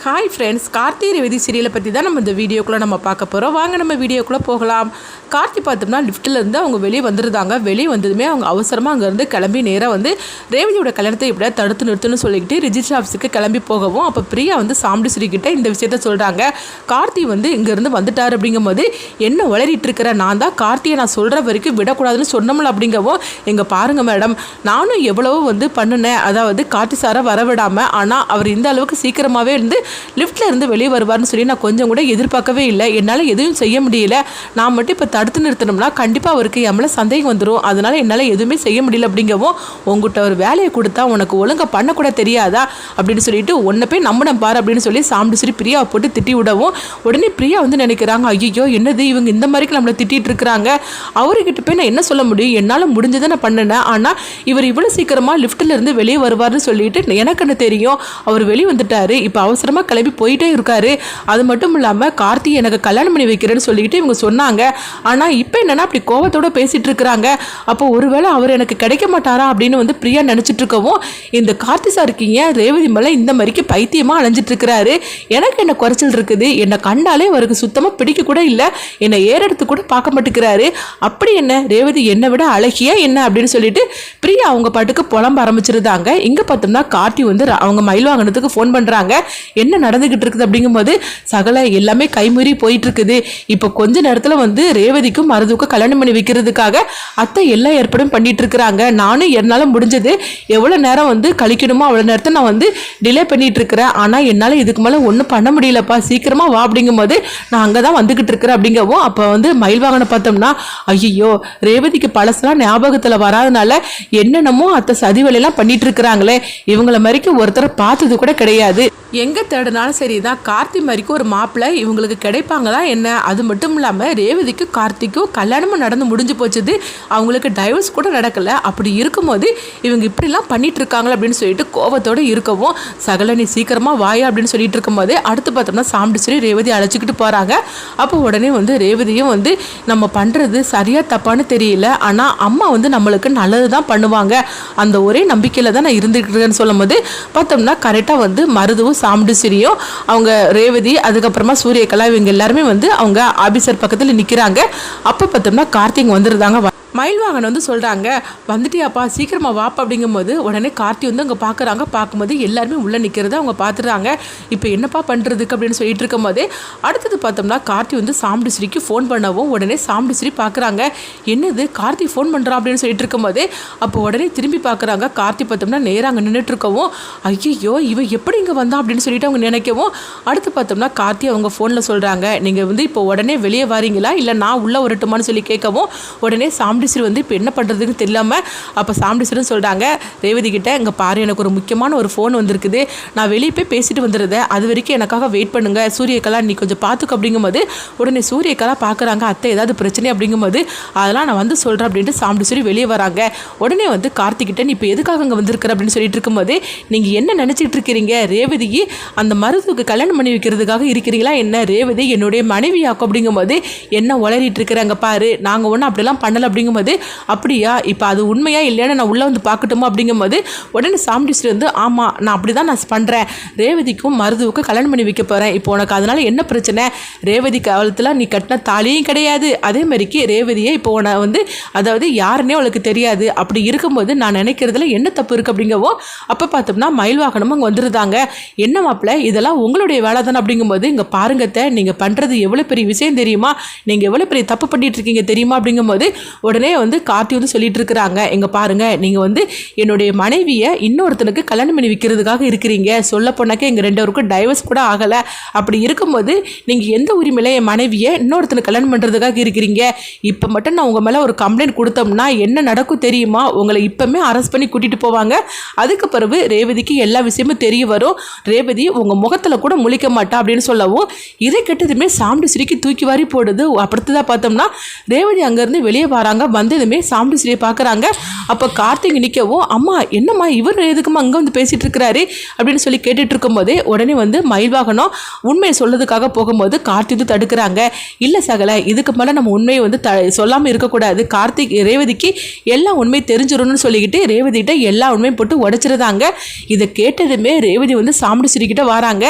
Hi friends, Karthi Revathi சீரியலை பற்றி தான் நம்ம இந்த வீடியோக்குள்ளே நம்ம பார்க்க போகிறோம். வாங்க நம்ம வீடியோக்குள்ளே போகலாம். கார்த்தி பார்த்தோம்னா லிஃப்ட்டிலேருந்து அவங்க வெளியே வந்துருந்தாங்க. வெளியே வந்ததுமே அவங்க அவசரமாக அங்கேருந்து கிளம்பி நேராக வந்து ரேவதியோட கல்யாணத்தை எப்படியா தடுத்து நிறுத்துன்னு சொல்லிக்கிட்டு ரிஜிஸ்டர் ஆஃபீஸுக்கு கிளம்பி போகவும் அப்போ பிரியா வந்து சாமுண்டீஸ்வரி கிட்ட இந்த விஷயத்த சொல்கிறாங்க. கார்த்தி வந்து இங்கேருந்து வந்துட்டார் அப்படிங்கும்போது என்ன வளரிட்டு இருக்கிற, நான் தான் கார்த்தியை நான் சொல்கிற வரைக்கும் விடக்கூடாதுன்னு சொன்னோம்ல அப்படிங்கவும், எங்கள் பாருங்கள் மேடம், நானும் எவ்வளவோ வந்து பண்ணினேன், அதாவது கார்த்தி சாரை வரவிடாமல், ஆனால் அவர் இந்த அளவுக்கு சீக்கிரமாகவே இருந்து லிஃப்ட்டில் இருந்து வெளியே வருவார்னு சொல்லி நான் கொஞ்சம் கூட எதிர்பார்க்கவே இல்லை. என்னால் எதுவும் செய்ய முடியல. நான் மட்டும் இப்போ தடுத்து நிறுத்தணும்னா கண்டிப்பாக அவருக்கு எம்மள சந்தேகம் வந்துடும். அதனால் என்னால் எதுவுமே செய்ய முடியல அப்படிங்கவும், உங்கள்கிட்ட ஒரு வேலையை கொடுத்தா உனக்கு ஒழுங்காக பண்ணக்கூட தெரியாதா அப்படின்னு சொல்லிட்டு உன்னை போய் நம்பின பாரு அப்படின்னு சொல்லி சாமுண்டீஸ்வரி பிரியாவை போட்டு திட்டி விடவும், உடனே பிரியா வந்து நினைக்கிறாங்க, ஐயோ என்னது இவங்க இந்த மாதிரிக்கு நம்மளை திட்டிகிட்டு இருக்கிறாங்க, அவர்கிட்ட போய் நான் என்ன சொல்ல முடியும், என்னால் முடிஞ்சதை நான் பண்ணினேன், ஆனால் இவர் இவ்வளோ சீக்கிரமாக லிஃப்ட்டில் இருந்து வெளியே வருவார்னு சொல்லிட்டு எனக்கு என்ன தெரியும், அவர் வெளியே வந்துட்டார், இப்போ அவசரமாக கிளம்பி போயிட்டே இருக்காரு. அது மட்டும் இல்லாமல் கார்த்தி எனக்கு கல்யாணம் பண்ணி வைக்கிறேன்னு சொல்லிக்கிட்டு இவங்க சொன்னாங்க. ஆனால் இப்போ என்னன்னா அப்படி கோபத்தோட பேசிட்டு இருக்கிறாங்க. அப்போ ஒருவேளை அவர் எனக்கு கிடைக்க மாட்டாரா அப்படின்னு வந்து பிரியா நினச்சிட்டு இருக்கவும், இந்த கார்த்தி சார் இருக்கீங்க ரேவதி மேலே இந்த மாதிரிக்கு பைத்தியமாக அலைஞ்சிட்டு இருக்கிறாரு. எனக்கு என்ன குறைச்சல் இருக்குது, என்னை கண்டாலே அவருக்கு சுத்தமாக பிடிக்க கூட இல்லை, என்னை ஏறெடுத்து கூட பார்க்க மாட்டேங்கிறாரு. அப்படி என்ன ரேவதி என்னை விட அழகியா என்ன அப்படின்னு சொல்லிட்டு பிரியா அவங்க பாட்டுக்கு புலம்ப ஆரம்பிச்சிருந்தாங்க. இங்கே பார்த்தோம்னா கார்த்தி வந்து அவங்க மயில் வாங்கினதுக்கு ஃபோன் பண்ணுறாங்க. என்ன நடந்துகிட்டு இருக்குது அப்படிங்கும்போது, சகல எல்லாமே கைமீறி போயிட்டு இருக்குது. இப்போ கொஞ்ச நேரத்தில் வந்து ரேவதிக்கும் மருதுக்கும் கல்யாணம் பண்ணி வைக்கிறதுக்காக அத்தை எல்லா ஏற்பாடும் பண்ணிட்டு இருக்கிறாங்க. நானும் என்னால் முடிஞ்சது எவ்வளோ நேரம் வந்து கழிக்கணுமோ அவ்வளோ நேரத்தை நான் வந்து டிலே பண்ணிட்டு இருக்கிறேன். ஆனால் என்னால் இதுக்கு மேலே ஒன்றும் பண்ண முடியலப்பா, சீக்கிரமா வா அப்படிங்கும்போது நான் அங்கே தான் வந்துகிட்டு இருக்கிறேன் அப்படிங்கவும், அப்போ வந்து மயில் வாகனம் பார்த்தோம்னா, ஐயோ ரேவதிக்கு பழசெல்லாம் ஞாபகத்தில் வராதனால என்னென்னமோ அத்தை சதி வேலையெல்லாம் பண்ணிட்டு இருக்கிறாங்களே, இவங்கள மாதிரிக்கு ஒருத்தரை பார்த்தது கூட கிடையாது, எங்கே தேடினாலும் சரிதான் கார்த்தி மாதிரிக்கு ஒரு மாப்பிள்ளை இவங்களுக்கு கிடைப்பாங்களா என்ன. அது மட்டும் இல்லாமல் ரேவதிக்கும் கார்த்திக்கும் கல்யாணமும் நடந்து முடிஞ்சு போச்சுது, அவங்களுக்கு டைவர்ஸ் கூட நடக்கலை. அப்படி இருக்கும்போது இவங்க இப்படிலாம் பண்ணிட்டு இருக்காங்களே அப்படின்னு சொல்லிட்டு கோபத்தோடு இருக்கவும், சகல நீ சீக்கிரமாக வாயா அப்படின்னு சொல்லிட்டு இருக்கும்போது அடுத்து பார்த்தோம்னா சாமுண்டீஸ்வரி ரேவதி அழைச்சிக்கிட்டு போகிறாங்க. அப்போ உடனே வந்து ரேவதியும் வந்து நம்ம பண்ணுறது சரியாக தப்பான்னு தெரியல, ஆனால் அம்மா வந்து நம்மளுக்கு நல்லது தான் பண்ணுவாங்க, அந்த ஒரே நம்பிக்கையில் தான் நான் இருந்துக்கிட்டுருக்கேன்னு சொல்லும் போது பார்த்தோம்னா கரெக்டாக வந்து மருதுவும் சாமுண்டீஸ்வரியும் அவங்க ரேவதி அதுக்கப்புறமா சூரியகலா இவங்க எல்லாருமே வந்து அவங்க ஆபீசர் பக்கத்தில் நிற்கிறாங்க. அப்போ பார்த்தோம்னா கார்த்திக் வந்துருந்தாங்க. மயில் வாகனம் வந்து சொல்கிறாங்க, வந்துட்டியாப்பா சீக்கிரமாக வாப்பா அப்படிங்கும்போது உடனே கார்த்தி வந்து அங்கே பார்க்குறாங்க. பார்க்கும்போது எல்லாருமே உள்ளே நிற்கிறத அவங்க பார்த்துறாங்க. இப்போ என்னப்பா பண்ணுறதுக்கு அப்படின்னு சொல்லிட்டு இருக்கும்போது அடுத்தது பார்த்தோம்னா கார்த்தி வந்து சாமுண்டீஸ்வரிக்கு ஃபோன் பண்ணவும் உடனே சாமுண்டீஸ்வரி பார்க்குறாங்க, என்னது கார்த்தி ஃபோன் பண்ணுறான் அப்படின்னு சொல்லிட்டு இருக்கும்போது அப்போ உடனே திரும்பி பார்க்குறாங்க. கார்த்தி பார்த்தோம்னா நேராக அங்கே நின்றுட்டு இருக்கவும், ஐயோ இவன் எப்படி இங்கே வந்தான் அப்படின்னு சொல்லிட்டு அவங்க நினைக்கவும், அடுத்து பார்த்தோம்னா கார்த்தி அவங்க ஃபோனில் சொல்கிறாங்க, நீங்கள் வந்து இப்போ உடனே வெளியே வரீங்களா இல்லை நான் உள்ளே வரட்டுமான்னு சொல்லி கேட்கவும், உடனே சாமுண்டீஸ்வரி வந்து இப்போ என்ன பண்ணுறதுன்னு தெரியாமல் அப்போ சாமுண்டீஸ்வரி சொல்கிறாங்க ரேவதி கிட்ட, இங்கே பாரு எனக்கு ஒரு முக்கியமான ஒரு ஃபோன் வந்திருக்குது, நான் வெளியே போய் பேசிட்டு வந்துடுறேன், அது வரைக்கும் எனக்காக வெயிட் பண்ணுங்க, சூரியகலா நீ கொஞ்சம் பார்த்துக்க அப்படிங்கும்போது உடனே சூரியகலா பார்க்குறாங்க, அத்தை ஏதாவது பிரச்சனை அப்படிங்கும்போது அதெல்லாம் நான் வந்து சொல்கிறேன் அப்படின்ட்டு சாமுண்டீஸ்வரி வெளியே வராங்க. உடனே வந்து கார்த்திகிட்ட நீ இப்போ எதுக்காக அங்கே வந்திருக்கிற அப்படின்னு சொல்லிட்டு இருக்கும்போது, நீங்கள் என்ன நினச்சிட்டு இருக்கிறீங்க, ரேவதிக்கு அந்த மருதுக்கு கல்யாணம் பண்ணி வைக்கிறதுக்காக இருக்கிறீங்களா என்ன, ரேவதி என்னுடைய மனைவியாக்கும் அப்படிங்கும்போது என்ன உளறிட்டு இருக்கிறாங்க பாரு, நாங்கள் ஒன்றும் அப்படிலாம் பண்ணலை அப்படிங்கும்போது, அப்படியா இப்போ அது உண்மையா இல்லையான்னு நான் உள்ளே வந்து பார்க்கட்டுமா அப்படிங்கும்போது உடனே சாமுண்டீஸ்வரி வந்து ஆமாம் நான் அப்படி தான் நான் பண்ணுறேன், ரேவதிக்கும் மருதுவுக்கும் கல்யாணம் பண்ணி வைக்க போகிறேன், இப்போ உனக்கு அதனால் என்ன பிரச்சனை, ரேவதி காலத்தில் நீ கட்டின தாலியும் கிடையாது, அதே மாதிரிக்கு ரேவதியை இப்போ உன வந்து அதாவது யாருன்னே அவளுக்கு தெரியாது, அப்படி இருக்கும்போது நான் நினைக்கிறதுல என்ன தப்பு இருக்குது அப்படிங்கவோ, அப்போ பார்த்தோம்னா மயில் வாகனமும் அங்கே வந்துருந்தாங்க. என்ன மாப்பிள்ள இதெல்லாம் உங்களுடைய வேலை தானே அப்படிங்கும்போது, இங்கே பாருங்கத்தை நீங்கள் பண்ணுறது எவ்வளோ பெரிய விஷயம் தெரியுமா, நீங்கள் எவ்வளோ பெரிய தப்பு பண்ணிட்டு இருக்கீங்க தெரியுமா அப்படிங்கும்போது உடனே வந்து கார்த்தி வந்து சொல்லிட்டு இருக்கிறாங்க, எங்க பாருங்க நீங்கள் வந்து என்னுடைய மனைவியை இன்னொருத்தனுக்கு கல்யாணம் பண்ணி வைக்கிறதுக்காக இருக்கிறீங்க, சொல்ல போனாக்கே எங்கள் ரெண்டு பேருக்கும் டைவர்ஸ் கூட ஆகலை, அப்படி இருக்கும்போது நீங்கள் எந்த உரிமையில என் மனைவியை இன்னொருத்தனுக்கு கல்யாணம் பண்ணுறதுக்காக இருக்கிறீங்க, இப்போ மட்டும் நான் உங்கள் மேலே ஒரு கம்ப்ளைண்ட் கொடுத்தோம்னா என்ன நடக்கும் தெரியுமா, உங்களை இப்போமே அரெஸ்ட் பண்ணி கூட்டிகிட்டு போவாங்க, அதுக்கு பிறகு ரேவதிக்கு எல்லா விஷயமும் தெரிய வரும், ரேவதி உங்கள் முகத்தில் கூட முழிக்க மாட்டா அப்படின்னு சொல்லவும், இதை கெட்டதுமே சாமுண்டீஸ்வரிக்கு தூக்கி வாரி போடுது. அடுத்ததாக பார்த்தோம்னா ரேவதி அங்கேருந்து வெளியே வராங்க. வந்ததுமே சாமுண்டீஸ்வரியை பார்க்குறாங்க. அப்போ கார்த்திக் நிற்கவும், அம்மா என்னம்மா இவர் எதுக்குமா அங்கே வந்து பேசிகிட்டு இருக்கிறாரு அப்படின்னு சொல்லி கேட்டுட்டு இருக்கும்போதே உடனே வந்து மயில்வாகனம் உண்மையை சொல்றதுக்காக போகும்போது கார்த்திக் தடுக்கிறாங்க. இல்லை சகல, இதுக்கு மேலே நம்ம உண்மையை வந்து சொல்லாமல் இருக்கக்கூடாது. கார்த்திக் ரேவதிக்கு எல்லா உண்மையை தெரிஞ்சிடணும்னு சொல்லிக்கிட்டு ரேவதிகிட்ட எல்லா உண்மையும் போட்டு உடைச்சிருந்தாங்க. இதை கேட்டதுமே ரேவதி வந்து சாமுண்டீஸ்வரி கிட்ட வராங்க.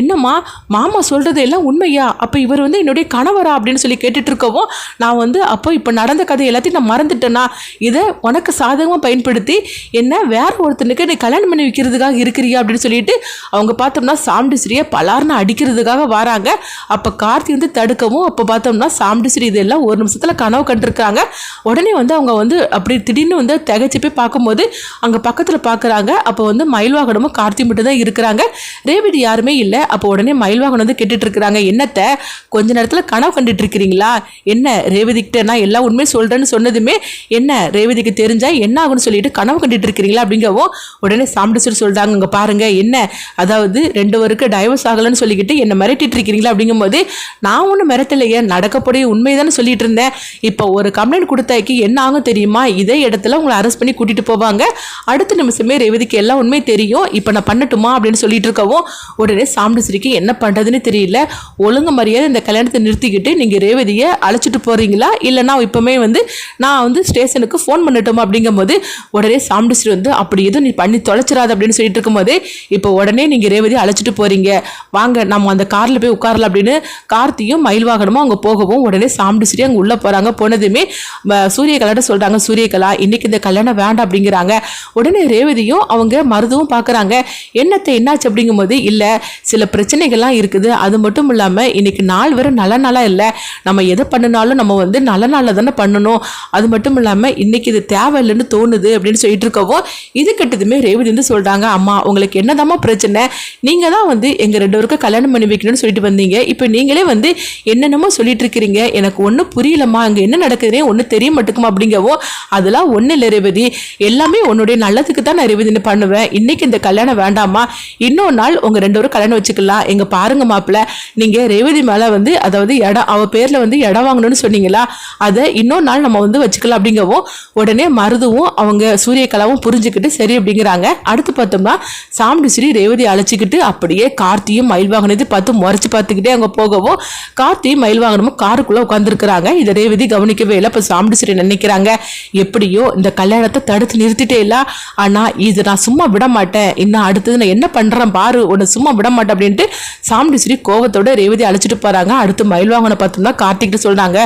என்னம்மா மாமா சொல்றது எல்லாம் உண்மையா? அப்போ இவர் வந்து என்னுடைய கணவரா அப்படின்னு சொல்லி கேட்டுட்டு இருக்கவும், நான் வந்து அப்போ இப்போ நடந்த கதை எல்லாத்தையும் நான் மறந்துட்டேன்னா இதை உனக்கு சாதகமாக பயன்படுத்தி என்ன வேற ஒருத்தனுக்கு நீ கல்யாணம் பண்ணி வைக்கிறதுக்காக இருக்கிறியா அப்படின்னு சொல்லிட்டு அவங்க பார்த்தோம்னா சாமுண்டீஸ்வரியை பலார்னு அடிக்கிறதுக்காக வராங்க. அப்போ கார்த்தி வந்து தடுக்கவும், அப்போ பார்த்தோம்னா சாமுண்டீஸ்வரி இதெல்லாம் ஒரு நிமிஷத்தில் கனவு கண்டிருக்காங்க. உடனே வந்து அவங்க வந்து அப்படி திடீர்னு வந்து திகைச்சு போய் பார்க்கும்போது அங்கே பக்கத்தில் பார்க்குறாங்க. அப்போ வந்து மயில்வாகனமும் கார்த்தி மட்டும் தான் இருக்கிறாங்க. ரேவதி யாருமே இல்லை. அப்போ உடனே மயில்வாகனம் வந்து கேட்டுட்டு இருக்கிறாங்க, என்னத்தை கொஞ்ச நேரத்தில் கனவு கண்டுட்டு இருக்கிறீங்களா? என்ன ரேவதிக்கிட்ட நான் எல்லா உண்மையும் சொல்கிறேன்னு சொன்னதுமே என்ன ரேவதிக்கு தெரிஞ்சா என்ன ஆகும்னு சொல்லிட்டு கனவு கண்டுட்டு இருக்கிறீங்களா அப்படிங்கவும் உடனே சாமுண்டீஸ்வரி சொல்கிறாங்க, இங்கே பாருங்க என்ன அதாவது 2 பேருக்கு டைவர்ஸ் ஆகலன்னு சொல்லிக்கிட்டு என்ன மிரட்டிட்டு இருக்கிறீங்களா அப்படிங்கும்போது, நான் ஒன்றும் மிரட்டலையே, நடக்கப்போடைய உண்மைதானே சொல்லிட்டு இருந்தேன். இப்போ ஒரு கம்ப்ளைண்ட் கொடுத்தாக்கி என்ன ஆகும் தெரியுமா? இதே இடத்துல உங்களை அரெஸ்ட் பண்ணி கூட்டிட்டு போவாங்க. அடுத்த நிமிஷமே ரேவதிக்கு எல்லாம் உண்மை தெரியும். இப்போ நான் பண்ணட்டுமா அப்படின்னு சொல்லிட்டு இருக்கவும் உடனே சாமுண்டீஸ்வரிக்கு என்ன பண்ணுறதுன்னு தெரியல. ஒழுங்கு மரியாதை இந்த கல்யாணத்தை நிறுத்திக்கிட்டு நீங்கள் ரேவதியை அழைச்சிட்டு போகிறீங்களா, இல்லைனா இப்போமே வந்து நான் வந்து ஸ்டேஷனுக்கு ஃபோன் பண்ணட்டுமா அப்படிங்கும்போது உடனே சாமுண்டீஸ்வரி வந்து அப்படி எதுவும் நீ பண்ணி தொலைச்சிடாது அப்படின்னு சொல்லிட்டு இருக்கும்போது, இப்போ உடனே நீங்கள் ரேவதியை அழைச்சிட்டு போகிறீங்க, வாங்க நம்ம அந்த காரில் போய் உட்காரலாம் அப்படின்னு கார்த்தியும் மயில்வாகனமும் அங்கே போகவும் உடனே சாமுண்டீஸ்வரி அங்கே உள்ளே போகிறாங்க. போனதுமே சூரியகலாட்ட சொல்கிறாங்க, சூரியகலா இன்னைக்கு இந்த கல்யாணம் வேண்டாம் அப்படிங்கிறாங்க. உடனே ரேவதியும் அவங்க மருதுவும் பார்க்குறாங்க. என்னத்தை என்னாச்சு அப்படிங்கும்போது, இல்லை சில பிரச்சனைகள்லாம் இருக்குது, அது மட்டும் இல்லாமல் இன்னைக்கு நாள் வேறு நல்ல நாளாக இல்லை, நம்ம எதை பண்ணினாலும் நம்ம வந்து நல்ல நாளில் தானே பண்ணணும், அது மட்டும் இல்லாமல் இன்னைக்கு இது தேவையில்லைன்னு தோணுது அப்படின்னு சொல்லிட்டு இருக்கவும் இது கிட்டதுமே ரேவதி வந்து சொல்கிறாங்க, அம்மா உங்களுக்கு என்னதாம்மா பிரச்சனை? நீங்கள் தான் வந்து எங்கள் 2 பேருக்கும் கல்யாணம் பண்ணி வைக்கணும்னு சொல்லிட்டு வந்தீங்க, இப்போ நீங்களே வந்து என்னென்னமோ சொல்லிட்டு இருக்கிறீங்க, எனக்கு ஒன்றும் புரியலம்மா, அங்கே என்ன நடக்குதுன்னே ஒன்றும் தெரிய மாட்டேக்குமா அப்படிங்கவும், அதெல்லாம் ஒன்றும் இல்லை ரேவதி, எல்லாமே உன்னுடைய நல்லதுக்கு தான் நான் ரேவதி பண்ணுவேன், இன்னைக்கு இந்த கல்யாணம் வேண்டாமா, இன்னொரு நாள் உங்கள் 2 பேரும் கல்யாணம் வச்சுக்கலாம். எங்கள் பாருங்க மாப்பிள்ள, நீங்கள் ரேவதி மேலே வந்து அதாவது இடம் அவள் பேரில் வந்து இடம் வாங்கணும்னு சொன்னீங்களா, அதை இன்னொரு நாள் நம்ம வந்து வச்சுக்கலாம் அப்படிங்கவும் உடனே மருதுவும் அவங்க சூரியகலாவும் புரிஞ்சுக்கிட்டு சரி அப்படிங்கிறாங்க. அடுத்து பார்த்தோம்னா சாமுண்டீஸ்வரி ரேவதி அழைச்சிக்கிட்டு அப்படியே கார்த்தியும் மயில்வாகனத்தை பார்த்து முறைச்சு பார்த்துக்கிட்டே அங்கே போகவும் கார்த்தியும் மயில்வாகனமும் காருக்குள்ளே உட்காந்துருக்குறாங்க. இதை ரேவதி கவனிக்கவே இல்லை. இப்போ சாமுண்டீஸ்வரி நினைக்கிறாங்க, எப்படியோ இந்த கல்யாணத்தை தடுத்து நிறுத்திட்டே இல்லை, ஆனால் இது நான் சும்மா விட மாட்டேன், இன்னும் அடுத்தது நான் என்ன பண்ணுறேன் பாரு, உன்னை சும்மா விட மாட்டேன் அப்படின்ட்டு சாமுண்டீஸ்வரி கோவத்தோட ரேவதி அழைச்சிட்டு போகிறாங்க. அடுத்து மயில்வாகனை பார்த்தோம்னா கார்த்திக்கிட்டு சொல்கிறாங்க,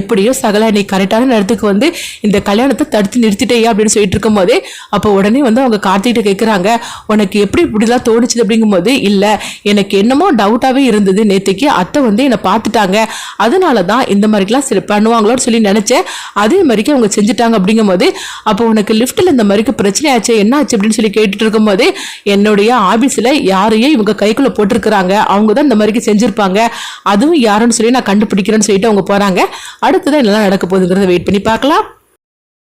எப்படியோ சகல நீ கரெக்டான நேரத்துக்கு வந்து இந்த கல்யாணத்தை தடுத்து நிறுத்திட்டேயா அப்படின்னு சொல்லிட்டு இருக்கும்போதே அப்போ உடனே வந்து அவங்க கார்த்திகிட்ட கேட்குறாங்க, உனக்கு எப்படி இப்படிலாம் தோணுச்சு அப்படிங்கும்போது, இல்லை எனக்கு என்னமோ டவுட்டாகவே இருந்தது, நேற்றுக்கு அத்தை வந்து என்னை பார்த்துட்டாங்க, அதனால தான் இந்த மாதிரிலாம் சில பண்ணுவாங்களோன்னு சொல்லி நினச்சேன், அதே மாதிரிக்கு அவங்க செஞ்சுட்டாங்க அப்படிங்கும்போது, அப்போ உனக்கு லிஃப்ட்டில் இந்த மாதிரிக்கு பிரச்சனை ஆச்சு என்ன ஆச்சு அப்படின்னு சொல்லி கேட்டுட்டு இருக்கும்போது, என்னுடைய ஆஃபீஸில் யாரையே இவங்க கைக்குள்ளே போட்டிருக்கிறாங்க, அவங்க தான் இந்த மாதிரிக்கு செஞ்சுருப்பாங்க, அதுவும் யாருன்னு சொல்லி நான் கண்டுபிடிக்கிறேன்னு சொல்லிட்டு அவங்க போகிறாங்க. அடுத்ததான் என்னெல்லாம் நடக்க போகுதுங்கிறத வெயிட் பண்ணி பார்க்கலாம்.